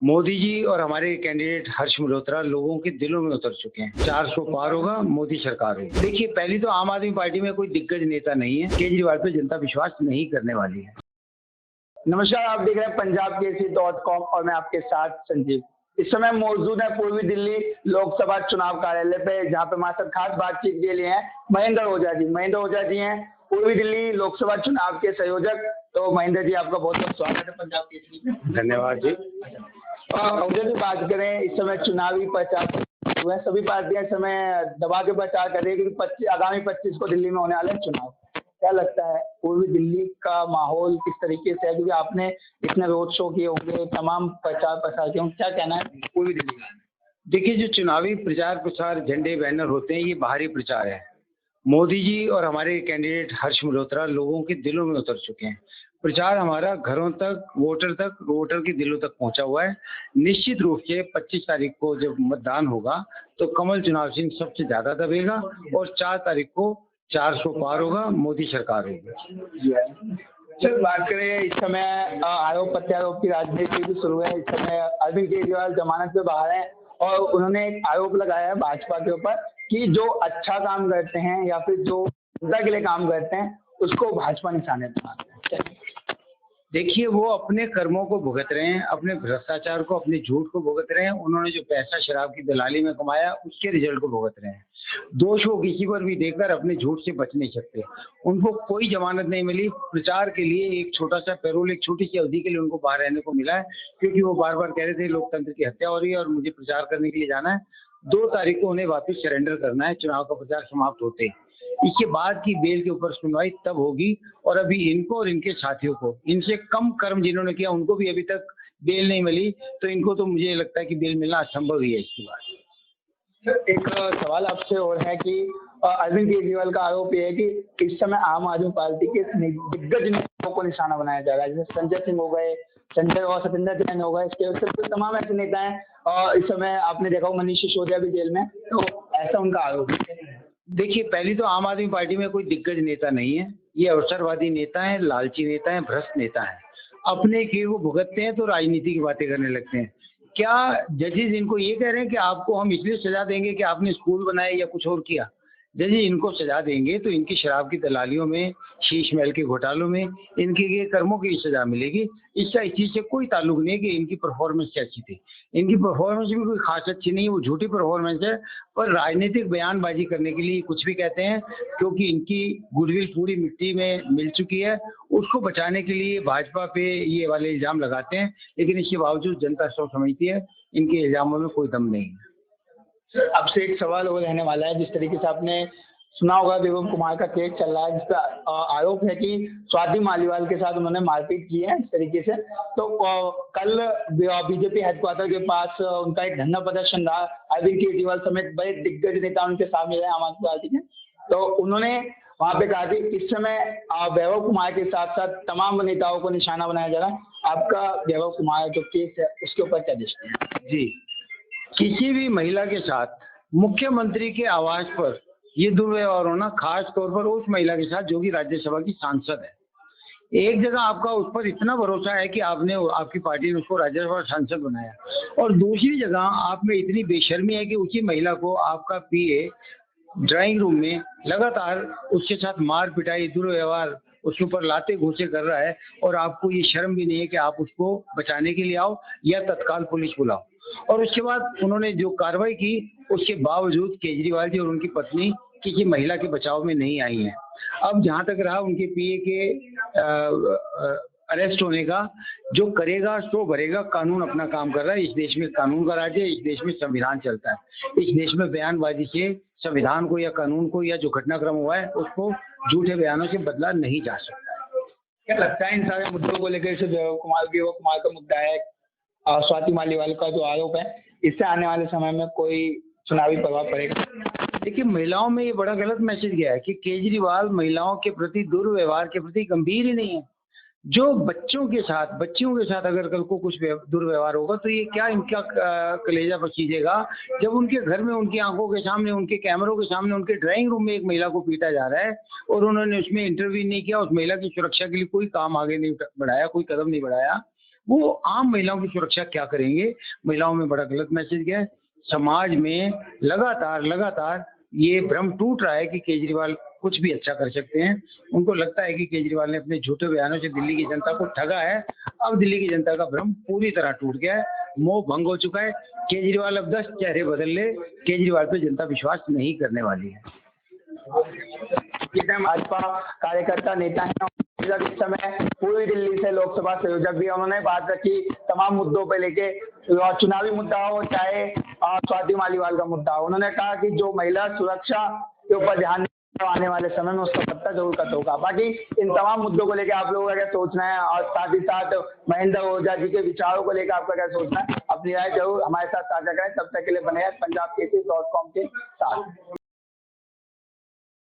मोदी जी और हमारे कैंडिडेट हर्ष मल्होत्रा लोगों के दिलों में उतर चुके हैं। 400 पार होगा, मोदी सरकार होगी। देखिए, पहली तो आम आदमी पार्टी में कोई दिग्गज नेता नहीं है। केजरीवाल पे जनता विश्वास नहीं करने वाली है। नमस्कार, आप देख रहे हैं punjabkesari.com और मैं आपके साथ संजीव। इस समय मौजूद है पूर्वी दिल्ली लोकसभा चुनाव कार्यालय पे, जहां पे हमारे साथ खास बातचीत के लिए हैं महेंद्र ओझा जी। महेंद्र ओझा जी हैं पूर्वी दिल्ली लोकसभा चुनाव के संयोजक। तो महेंद्र जी, आपका बहुत बहुत स्वागत है पंजाब केसरी में। धन्यवाद जी। ओझा जी, बात करें, इस समय चुनावी प्रचार हुए हैं, सभी पार्टियां इस समय दबा के प्रचार कर रही है क्योंकि आगामी 25 को दिल्ली में होने वाले चुनाव। क्या लगता है पूर्वी दिल्ली का माहौल किस तरीके से है, क्योंकि आपने इतने रोड शो किए होंगे, तमाम प्रचार प्रसार किए होंगे, क्या कहना है पूर्वी दिल्ली का? देखिए, जो चुनावी प्रचार प्रसार झंडे बैनर होते हैं, ये बाहरी प्रचार है। मोदी जी और हमारे कैंडिडेट हर्ष मल्होत्रा लोगों के दिलों में उतर चुके हैं। प्रचार हमारा घरों तक, वोटर के दिलों तक पहुंचा हुआ है। निश्चित रूप से 25 तारीख को जब मतदान होगा तो कमल चुनाव चिन्ह सबसे ज्यादा दबेगा और 4 तारीख को 400 पार होगा, मोदी सरकार होगी। सर, बात करें, इस समय आरोप प्रत्यारोप की राजनीति भी शुरू है। इस समय अरविंद केजरीवाल जमानत पे बाहर हैं और उन्होंने एक आरोप लगाया है भाजपा के ऊपर कि जो अच्छा काम करते हैं या फिर जो जनता के लिए काम करते हैं उसको भाजपा निशाने पर बनाते हैं। देखिए, वो अपने कर्मों को भुगत रहे हैं, अपने भ्रष्टाचार को, अपने झूठ को भुगत रहे हैं। उन्होंने जो पैसा शराब की दलाली में कमाया उसके रिजल्ट को भुगत रहे हैं। दोष वो किसी पर भी देकर अपने झूठ से बच नहीं सकते। उनको कोई जमानत नहीं मिली। प्रचार के लिए एक छोटा सा पैरोल, एक छोटी सी अवधि के लिए उनको बाहर रहने को मिला है, क्योंकि वो बार बार कह रहे थे लोकतंत्र की हत्या हो रही है और मुझे प्रचार करने के लिए जाना है। 2 तारीख को उन्हें वापस सरेंडर करना है, चुनाव का प्रचार समाप्त होते ही। इसके बाद की बेल के ऊपर सुनवाई तब होगी और अभी इनको और इनके साथियों को, इनसे कम कर्म जिन्होंने किया, उनको भी अभी तक बेल नहीं मिली, तो इनको तो मुझे लगता है कि बेल मिलना असंभव ही है इसके बाद। एक सवाल आपसे और है कि अरविंद केजरीवाल का आरोप ये है कि इस समय आम आदमी पार्टी के दिग्गज नेताओं को निशाना बनाया जा रहा है, जैसे संजय सिंह हो गए, संजय और सत्येंद्र जैन हो गए, इसके तमाम ऐसे नेता हैं। और इस समय आपने देखा मनीष सिसोदिया भी जेल में, तो ऐसा उनका आरोप है। देखिए, पहली तो आम आदमी पार्टी में कोई दिग्गज नेता नहीं है। ये अवसरवादी नेता है, लालची नेता है, भ्रष्ट नेता है। अपने किए को भुगतते हैं तो राजनीति की बातें करने लगते हैं। क्या जजेज इनको ये कह रहे हैं कि आपको हम इसलिए सजा देंगे कि आपने स्कूल बनाए या कुछ और किया? जजेज इनको सजा देंगे तो इनकी शराब की दलालियों में, शीश महल के घोटालों में, इनके ये कर्मों की सजा मिलेगी। इसका इस चीज से कोई ताल्लुक नहीं है कि इनकी परफॉर्मेंस कैसी थी। इनकी परफॉर्मेंस भी कोई खास अच्छी नहीं है, वो झूठी परफॉर्मेंस है। पर राजनीतिक बयानबाजी करने के लिए कुछ भी कहते हैं, क्योंकि इनकी गुडविल पूरी मिट्टी में मिल चुकी है। उसको बचाने के लिए भाजपा पे ये वाले इल्जाम लगाते हैं, लेकिन इसके बावजूद जनता सब समझती है इनके इल्जामों में कोई दम नहीं है। आपसे एक सवाल और रहने वाला है। जिस तरीके से आपने सुना होगा, विवेक कुमार का केस चल रहा है, जिसका आरोप है कि स्वाति मालीवाल के साथ उन्होंने मारपीट की है इस तरीके से। तो कल बीजेपी हेडक्वार्टर के पास उनका एक धरना प्रदर्शन रहा। अरविंद केजरीवाल समेत बड़े दिग्गज नेता उनके सामने रहे आम आदमी पार्टी के। तो उन्होंने वहां पे कहा कि इस समय वैभव कुमार के साथ साथ तमाम नेताओं को निशाना बनाया जा रहा है। आपका वैभव कुमार जो केस है उसके ऊपर क्या दृष्टि है? जी, किसी भी महिला के साथ मुख्यमंत्री के आवास पर ये दुर्व्यवहार होना, खास तौर पर उस महिला के साथ जो कि राज्यसभा की सांसद है। एक जगह आपका उस पर इतना भरोसा है कि आपकी पार्टी ने उसको राज्यसभा सांसद बनाया, और दूसरी जगह आप में इतनी बेशर्मी है कि उसी महिला को आपका पीए ड्राइंग रूम में लगातार उसके साथ मार पिटाई, दुर्व्यवहार, उसके ऊपर लाते घूंसे कर रहा है, और आपको ये शर्म भी नहीं है कि आप उसको बचाने के लिए आओ या तत्काल पुलिस बुलाओ। और उसके बाद उन्होंने जो कार्रवाई की, उसके बावजूद केजरीवाल जी और उनकी पत्नी किसी महिला के बचाव में नहीं आई हैं। अब जहां तक रहा उनके पीए के अरेस्ट होने का, जो करेगा सो भरेगा। कानून अपना काम कर रहा है। इस देश में कानून का राज्य है, इस देश में संविधान चलता है। इस देश में बयानबाजी से संविधान को या कानून को या जो घटनाक्रम हुआ है उसको झूठे बयानों से बदला नहीं जा सकता है। क्या लगता है इन सारे मुद्दों को लेकर, वैभव कुमार का मुद्दा है, स्वाति मालीवाल का जो आरोप है, इससे आने वाले समय में कोई चुनावी प्रभाव पड़ेगा? देखिए, महिलाओं में ये बड़ा गलत मैसेज गया है कि केजरीवाल महिलाओं के प्रति, दुर्व्यवहार के प्रति गंभीर ही नहीं है। जो बच्चियों के साथ अगर कल को कुछ दुर्व्यवहार होगा तो ये क्या इनका कलेजा पसीजेगा, जब उनके घर में, उनकी आंखों के सामने, उनके कैमरों के सामने, उनके ड्राइंग रूम में एक महिला को पीटा जा रहा है और उन्होंने उसमें इंटरव्यू नहीं किया, उस महिला की सुरक्षा के लिए कोई काम आगे नहीं बढ़ाया, कोई कदम नहीं बढ़ाया। वो आम महिलाओं की सुरक्षा क्या करेंगे? महिलाओं में बड़ा गलत मैसेज गया है। समाज में लगातार ये भ्रम टूट रहा है कि केजरीवाल कुछ भी अच्छा कर सकते हैं। उनको लगता है कि केजरीवाल ने अपने झूठे बयानों से दिल्ली की जनता को ठगा है। अब दिल्ली की जनता का भ्रम पूरी तरह टूट गया है, मोह भंग हो चुका है। केजरीवाल अब 10 चेहरे बदल ले, केजरीवाल पे जनता विश्वास नहीं करने वाली है। जितने भाजपा कार्यकर्ता नेता हैं इस समय पूरी दिल्ली से लोकसभा संयोजक भी, उन्होंने बात रखी तमाम मुद्दों पे लेके, चुनावी मुद्दा हो चाहे स्वाति मालीवाल का मुद्दा हो। उन्होंने कहा कि जो महिला सुरक्षा के ऊपर ध्यान आने वाले समय में उसका पत्ता जरूर कट होगा। बाकी इन तमाम मुद्दों को लेकर आप लोगों का क्या सोचना है और साथ ही साथ महेंद्र ओझा जी के विचारों को लेकर आपका क्या सोचना है, अपनी राय जरूर हमारे साथ साझा करें। तब तक के लिए बने हैं पंजाबकेसरी.com के साथ।